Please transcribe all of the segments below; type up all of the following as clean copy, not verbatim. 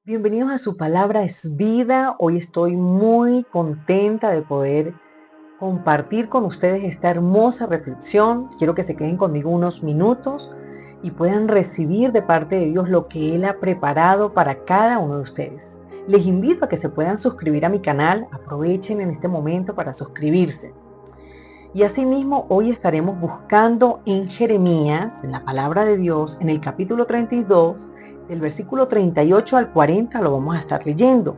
Bienvenidos a Su Palabra es Vida. Hoy estoy muy contenta de poder compartir con ustedes esta hermosa reflexión. Quiero que se queden conmigo unos minutos y puedan recibir de parte de Dios lo que Él ha preparado para cada uno de ustedes. Les invito a que se puedan suscribir a mi canal. Aprovechen en este momento para suscribirse. Y asimismo, hoy estaremos buscando en Jeremías, en la palabra de Dios, en el capítulo 32, del versículo 38 al 40, lo vamos a estar leyendo.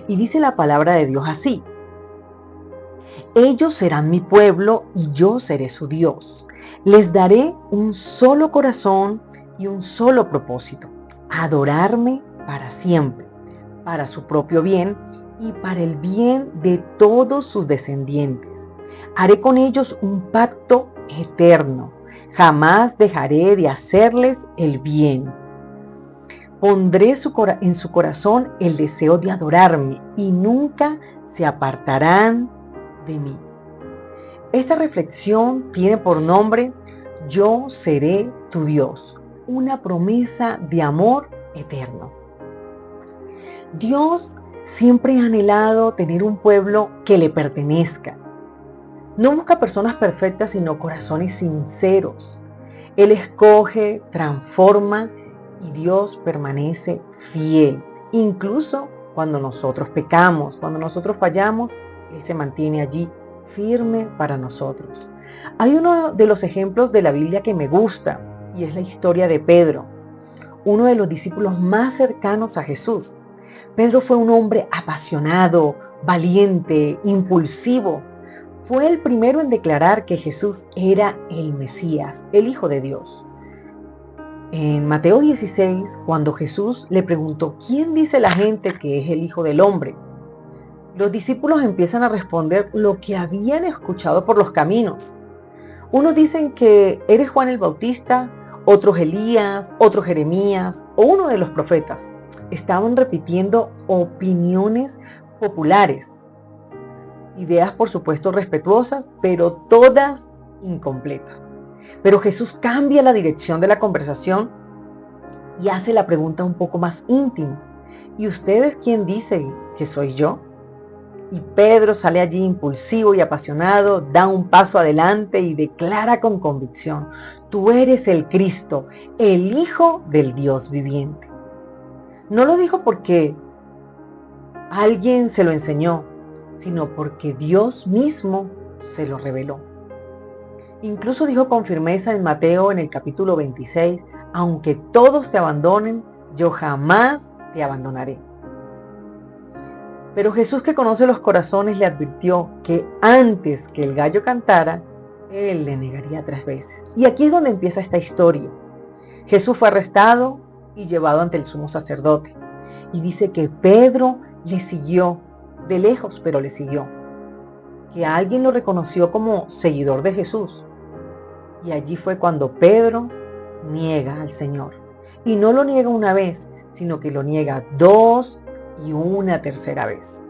Y dice la palabra de Dios así: ellos serán mi pueblo y yo seré su Dios. Les daré un solo corazón y un solo propósito: adorarme para siempre, para su propio bien y para el bien de todos sus descendientes. Haré con ellos un pacto eterno. Jamás dejaré de hacerles el bien. Pondré en su corazón el deseo de adorarme y nunca se apartarán de mí. Esta reflexión tiene por nombre: Yo seré tu Dios, una promesa de amor eterno. Dios siempre ha anhelado tener un pueblo que le pertenezca. No busca personas perfectas, sino corazones sinceros. Él escoge, transforma y Dios permanece fiel. Incluso cuando nosotros pecamos, cuando nosotros fallamos, Él se mantiene allí firme para nosotros. Hay uno de los ejemplos de la Biblia que me gusta y es la historia de Pedro, uno de los discípulos más cercanos a Jesús. Pedro fue un hombre apasionado, valiente, impulsivo. Fue el primero en declarar que Jesús era el Mesías, el Hijo de Dios. En Mateo 16, cuando Jesús le preguntó: ¿quién dice la gente que es el Hijo del Hombre?, los discípulos empiezan a responder lo que habían escuchado por los caminos. Unos dicen que eres Juan el Bautista, otros Elías, otros Jeremías o uno de los profetas. Estaban repitiendo opiniones populares. Ideas, por supuesto, respetuosas, pero todas incompletas. Pero Jesús cambia la dirección de la conversación y hace la pregunta un poco más íntima: ¿y ustedes quién dicen que soy yo? Y Pedro sale allí impulsivo y apasionado, da un paso adelante y declara con convicción: tú eres el Cristo, el Hijo del Dios viviente. No lo dijo porque alguien se lo enseñó, sino porque Dios mismo se lo reveló. Incluso dijo con firmeza en Mateo, en el capítulo 26, aunque todos te abandonen, yo jamás te abandonaré. Pero Jesús, que conoce los corazones, le advirtió que antes que el gallo cantara, Él le negaría 3 veces. Y aquí es donde empieza esta historia. Jesús fue arrestado y llevado ante el sumo sacerdote. Y dice que Pedro le siguió, de lejos, pero le siguió. Que alguien lo reconoció como seguidor de Jesús. Y allí fue cuando Pedro niega al Señor. Y no lo niega una vez, sino que lo niega 2 y una tercera vez.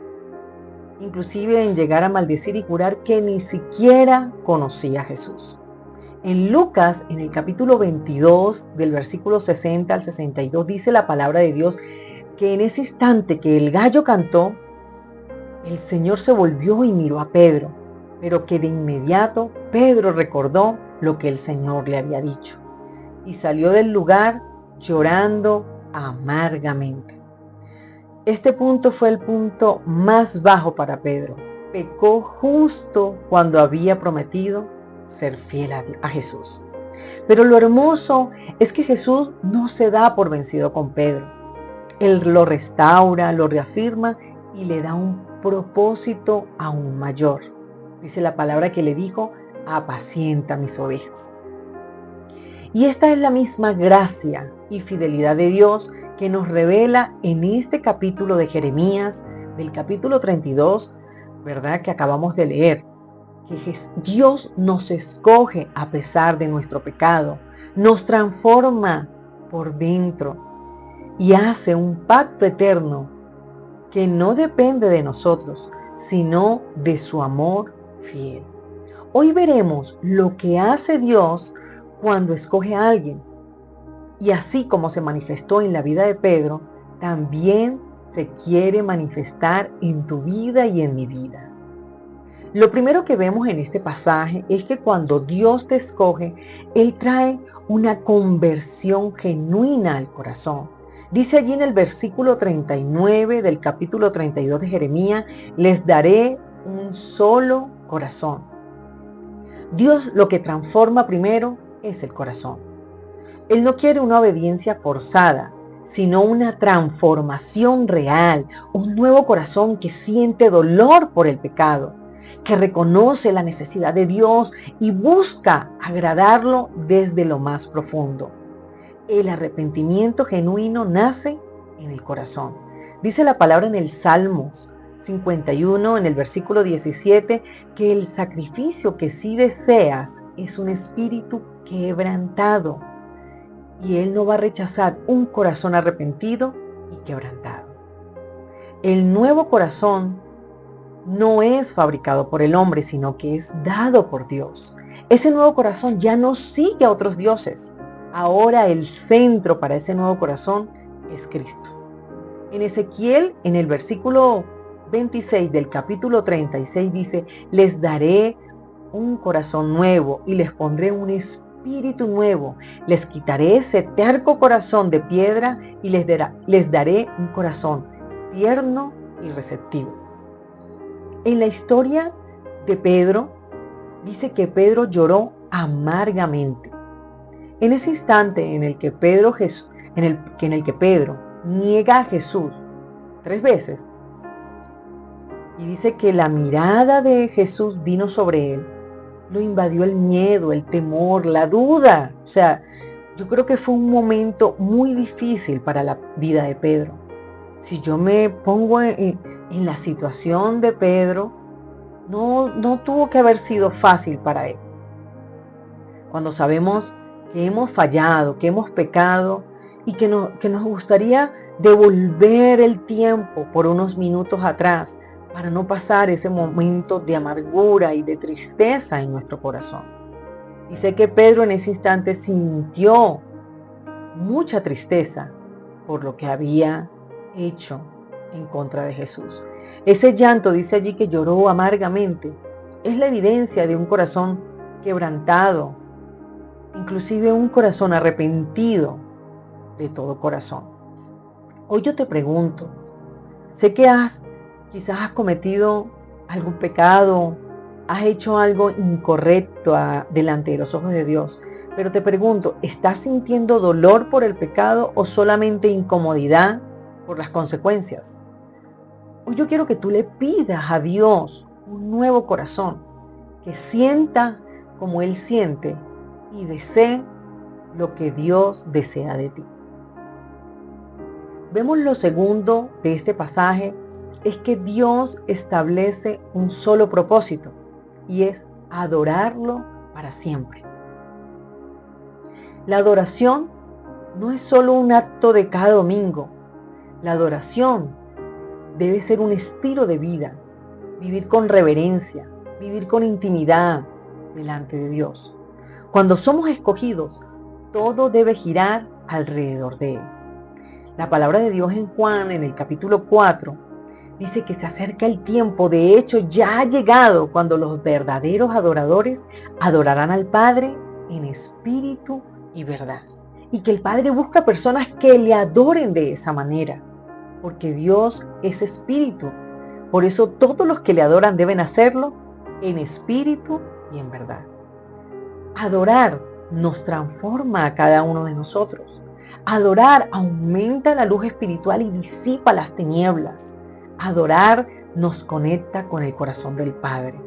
Inclusive en llegar a maldecir y jurar que ni siquiera conocía a Jesús. En Lucas, en el capítulo 22, del versículo 60 al 62, dice la palabra de Dios que en ese instante que el gallo cantó, el Señor se volvió y miró a Pedro, pero que de inmediato Pedro recordó lo que el Señor le había dicho y salió del lugar llorando amargamente. Este punto fue el punto más bajo para Pedro. Pecó justo cuando había prometido ser fiel a Jesús. Pero lo hermoso es que Jesús no se da por vencido con Pedro. Él lo restaura, lo reafirma y le da un propósito aún mayor. Dice la palabra que le dijo: apacienta mis ovejas. Y esta es la misma gracia y fidelidad de Dios que nos revela en este capítulo de Jeremías, del capítulo 32, ¿verdad?, que acabamos de leer. Que Dios nos escoge a pesar de nuestro pecado, nos transforma por dentro y hace un pacto eterno que no depende de nosotros, sino de su amor fiel. Hoy veremos lo que hace Dios cuando escoge a alguien. Y así como se manifestó en la vida de Pedro, también se quiere manifestar en tu vida y en mi vida. Lo primero que vemos en este pasaje es que cuando Dios te escoge, Él trae una conversión genuina al corazón. Dice allí en el versículo 39 del capítulo 32 de Jeremías, les daré un solo corazón. Dios lo que transforma primero es el corazón. Él no quiere una obediencia forzada, sino una transformación real, un nuevo corazón que siente dolor por el pecado, que reconoce la necesidad de Dios y busca agradarlo desde lo más profundo. El arrepentimiento genuino nace en el corazón. Dice la palabra en el Salmos 51, en el versículo 17, que el sacrificio que sí deseas es un espíritu quebrantado. Y Él no va a rechazar un corazón arrepentido y quebrantado. El nuevo corazón no es fabricado por el hombre, sino que es dado por Dios. Ese nuevo corazón ya no sigue a otros dioses. Ahora el centro para ese nuevo corazón es Cristo. En Ezequiel, en el versículo 26 del capítulo 36 dice, les daré un corazón nuevo y les pondré un espíritu nuevo. Les quitaré ese terco corazón de piedra y les daré un corazón tierno y receptivo. En la historia de Pedro, dice que Pedro lloró amargamente. En ese instante en el que Pedro niega a Jesús 3 veces, y dice que la mirada de Jesús vino sobre él, lo invadió el miedo, el temor, la duda. O sea, yo creo que fue un momento muy difícil para la vida de Pedro. Si yo me pongo en la situación de Pedro, no tuvo que haber sido fácil para él. Cuando sabemos que hemos fallado, que hemos pecado y que nos gustaría devolver el tiempo por unos minutos atrás para no pasar ese momento de amargura y de tristeza en nuestro corazón. Y sé que Pedro en ese instante sintió mucha tristeza por lo que había hecho en contra de Jesús. Ese llanto, dice allí que lloró amargamente, es la evidencia de un corazón quebrantado, inclusive un corazón arrepentido de todo corazón. Hoy yo te pregunto, sé que quizás has cometido algún pecado, has hecho algo incorrecto delante de los ojos de Dios, pero te pregunto, ¿estás sintiendo dolor por el pecado o solamente incomodidad por las consecuencias? Hoy yo quiero que tú le pidas a Dios un nuevo corazón, que sienta como Él siente y desee lo que Dios desea de ti. Vemos lo segundo de este pasaje, es que Dios establece un solo propósito y es adorarlo para siempre. La adoración no es solo un acto de cada domingo. La adoración debe ser un estilo de vida, vivir con reverencia, vivir con intimidad delante de Dios. Cuando somos escogidos, todo debe girar alrededor de Él. La palabra de Dios en Juan, en el capítulo 4, dice que se acerca el tiempo, de hecho ya ha llegado, cuando los verdaderos adoradores adorarán al Padre en espíritu y verdad. Y que el Padre busca personas que le adoren de esa manera, porque Dios es espíritu. Por eso todos los que le adoran deben hacerlo en espíritu y en verdad. Adorar nos transforma a cada uno de nosotros. Adorar aumenta la luz espiritual y disipa las tinieblas. Adorar nos conecta con el corazón del Padre.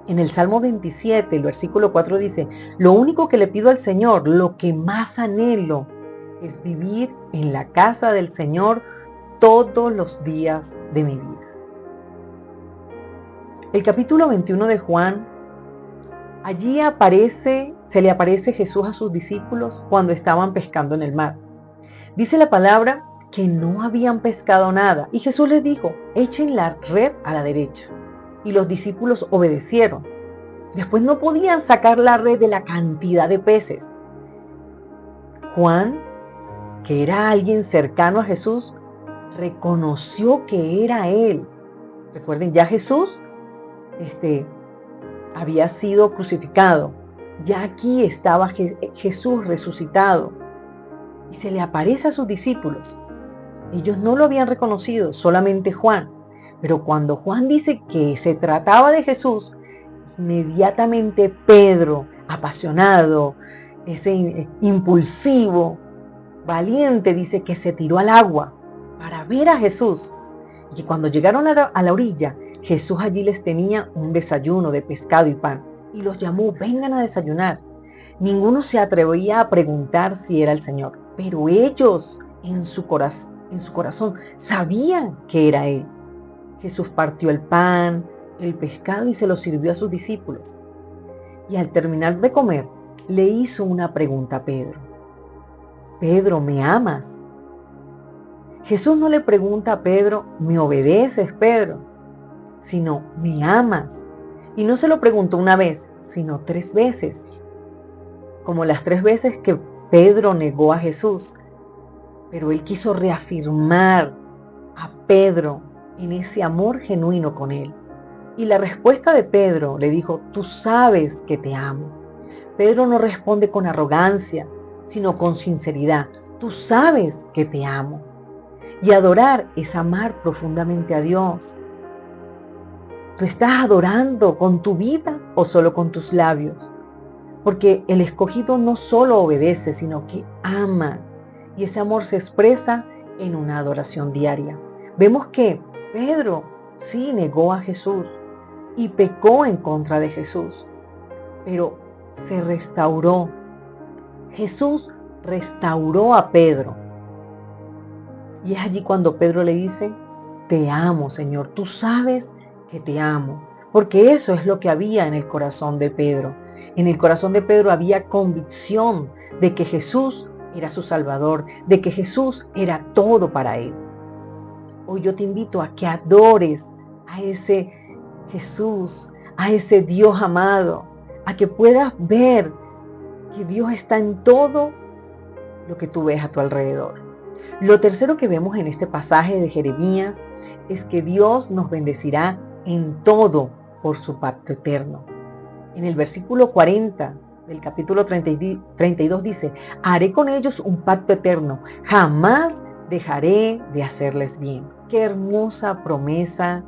En el Salmo 27, el versículo 4 dice, lo único que le pido al Señor, lo que más anhelo, es vivir en la casa del Señor todos los días de mi vida. El capítulo 21 de Juan, allí se le aparece Jesús a sus discípulos cuando estaban pescando en el mar. Dice la palabra que no habían pescado nada y Jesús les dijo, echen la red a la derecha. Y los discípulos obedecieron. Después no podían sacar la red de la cantidad de peces. Juan que era alguien cercano a Jesús, reconoció que era él. Recuerden, ya Jesús había sido crucificado. Ya aquí estaba Jesús resucitado y se le aparece a sus discípulos. Ellos no lo habían reconocido, solamente Juan. Pero cuando Juan dice que se trataba de Jesús, inmediatamente Pedro, apasionado, ese impulsivo, valiente, dice que se tiró al agua para ver a Jesús. Y cuando llegaron a la orilla, Jesús allí les tenía un desayuno de pescado y pan y los llamó: vengan a desayunar. Ninguno se atrevía a preguntar si era el Señor, pero ellos en su corazón sabían que era Él. Jesús partió el pan, el pescado y se lo sirvió a sus discípulos. Y al terminar de comer, le hizo una pregunta a Pedro: Pedro, ¿me amas? Jesús no le pregunta a Pedro: ¿me obedeces, Pedro? Sino: ¿me amas? Y no se lo preguntó una vez, sino 3 veces. Como las 3 veces que Pedro negó a Jesús. Pero él quiso reafirmar a Pedro en ese amor genuino con él. Y la respuesta de Pedro le dijo: tú sabes que te amo. Pedro no responde con arrogancia, sino con sinceridad: tú sabes que te amo. Y adorar es amar profundamente a Dios. ¿Tú estás adorando con tu vida o solo con tus labios? Porque el escogido no solo obedece, sino que ama. Y ese amor se expresa en una adoración diaria. Vemos que Pedro sí negó a Jesús y pecó en contra de Jesús, pero se restauró. Jesús restauró a Pedro. Y es allí cuando Pedro le dice: te amo, Señor, tú sabes que te amo. Porque eso es lo que había en el corazón de Pedro. En el corazón de Pedro había convicción de que Jesús era su Salvador, de que Jesús era todo para él. Hoy yo te invito a que adores a ese Jesús, a ese Dios amado, a que puedas ver que Dios está en todo lo que tú ves a tu alrededor. Lo tercero que vemos en este pasaje de Jeremías es que Dios nos bendecirá en todo por su pacto eterno. En el versículo 40 del capítulo 32 dice: haré con ellos un pacto eterno, jamás dejaré de hacerles bien. Qué hermosa promesa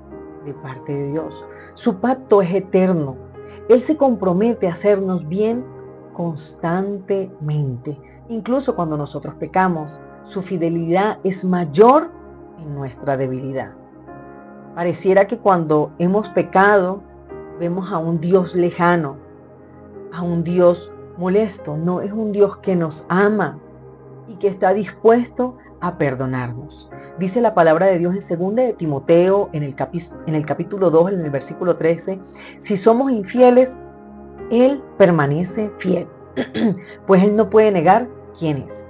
de parte de Dios. Su pacto es eterno. Él se compromete a hacernos bien constantemente, incluso cuando nosotros pecamos. Su fidelidad es mayor en nuestra debilidad. Pareciera que cuando hemos pecado, vemos a un Dios lejano, a un Dios molesto. No, es un Dios que nos ama y que está dispuesto a perdonarnos. Dice la palabra de Dios en 2 de Timoteo, en el capítulo 2, en el versículo 13, si somos infieles, Él permanece fiel, pues Él no puede negar quién es.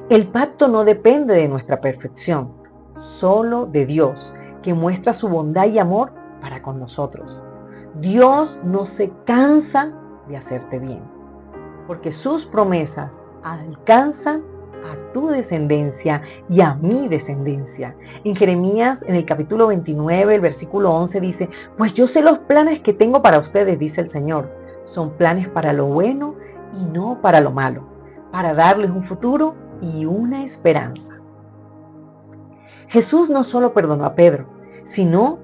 El pacto no depende de nuestra perfección, solo de Dios, que muestra su bondad y amor para con nosotros. Dios no se cansa de hacerte bien, porque sus promesas alcanzan a tu descendencia y a mi descendencia. En Jeremías, en el capítulo 29, el versículo 11 dice: pues yo sé los planes que tengo para ustedes, dice el Señor. Son planes para lo bueno y no para lo malo, para darles un futuro y una esperanza. Jesús no solo perdonó a Pedro, sino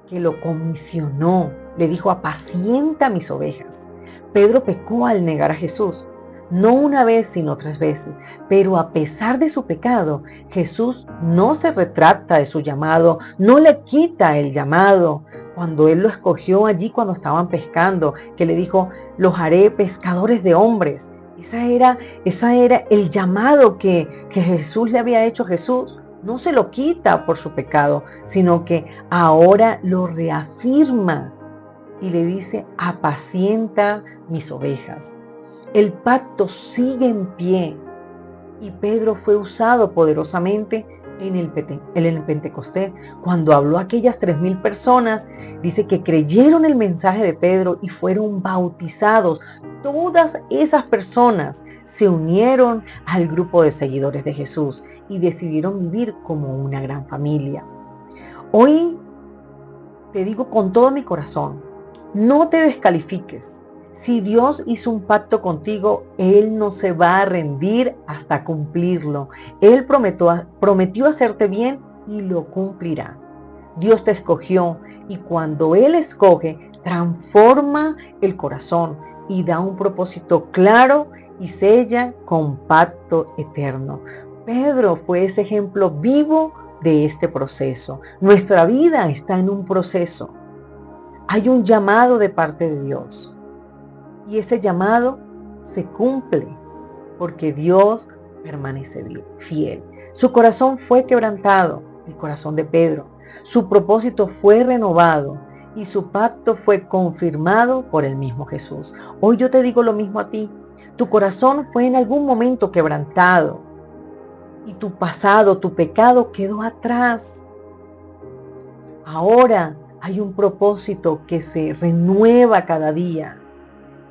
que lo comisionó. Le dijo: apacienta mis ovejas. Pedro pecó al negar a Jesús, no una vez, sino 3 veces. Pero a pesar de su pecado, Jesús no se retracta de su llamado, no le quita el llamado. Cuando Él lo escogió allí cuando estaban pescando, que le dijo: los haré pescadores de hombres. Esa era el llamado que Jesús le había hecho a Jesús. No se lo quita por su pecado, sino que ahora lo reafirma y le dice: apacienta mis ovejas. El pacto sigue en pie. Y Pedro fue usado poderosamente en el Pentecostés. Cuando habló a aquellas 3,000 personas, dice que creyeron el mensaje de Pedro y fueron bautizados. Todas esas personas se unieron al grupo de seguidores de Jesús y decidieron vivir como una gran familia. Hoy te digo con todo mi corazón, no te descalifiques. Si Dios hizo un pacto contigo, Él no se va a rendir hasta cumplirlo. Él prometió hacerte bien y lo cumplirá. Dios te escogió y cuando Él escoge, transforma el corazón y da un propósito claro y sella con pacto eterno. Pedro fue ese ejemplo vivo de este proceso. Nuestra vida está en un proceso. Hay un llamado de parte de Dios y ese llamado se cumple porque Dios permanece fiel. Su corazón fue quebrantado, el corazón de Pedro. Su propósito fue renovado y su pacto fue confirmado por el mismo Jesús. Hoy yo te digo lo mismo a ti. Tu corazón fue en algún momento quebrantado y tu pasado, tu pecado quedó atrás. Ahora hay un propósito que se renueva cada día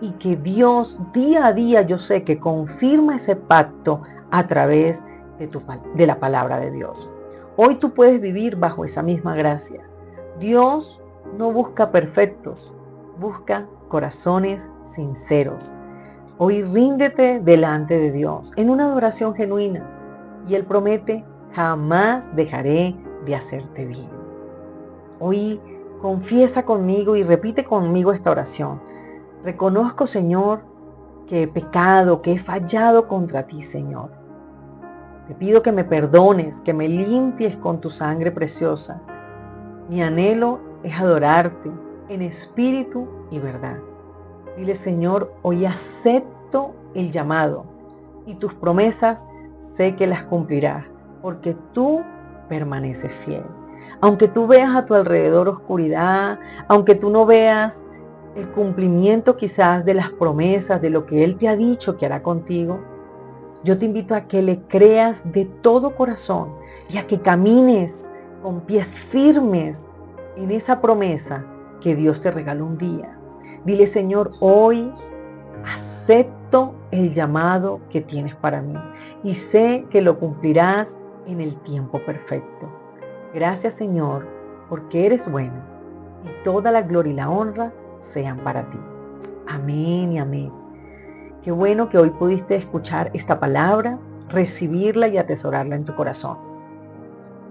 y que Dios día a día yo sé que confirma ese pacto a través de la palabra de Dios. Hoy tú puedes vivir bajo esa misma gracia. Dios no busca perfectos, busca corazones sinceros. Hoy ríndete delante de Dios en una adoración genuina y Él promete: jamás dejaré de hacerte bien. Hoy confiesa conmigo y repite conmigo esta oración. Reconozco, Señor, que he pecado, que he fallado contra ti, Señor. Te pido que me perdones, que me limpies con tu sangre preciosa. Mi anhelo es adorarte en espíritu y verdad. Dile, Señor, hoy acepto el llamado y tus promesas sé que las cumplirás, porque tú permaneces fiel. Aunque tú veas a tu alrededor oscuridad, aunque tú no veas el cumplimiento quizás de las promesas, de lo que Él te ha dicho que hará contigo, yo te invito a que le creas de todo corazón y a que camines con pies firmes en esa promesa que Dios te regaló un día. Dile, Señor, hoy acepto el llamado que tienes para mí y sé que lo cumplirás en el tiempo perfecto. Gracias, Señor, porque eres bueno y toda la gloria y la honra sean para ti. Amén y amén. Qué bueno que hoy pudiste escuchar esta palabra, recibirla y atesorarla en tu corazón.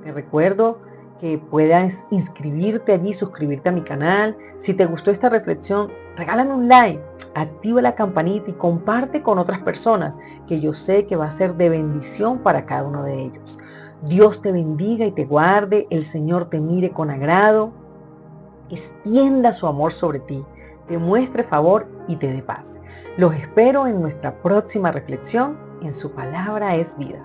Te recuerdo que puedas inscribirte allí, suscribirte a mi canal. Si te gustó esta reflexión, regálame un like, activa la campanita y comparte con otras personas, que yo sé que va a ser de bendición para cada uno de ellos. Dios te bendiga y te guarde, el Señor te mire con agrado, extienda su amor sobre ti, te muestre favor y te dé paz. Los espero en nuestra próxima reflexión en Su Palabra es Vida.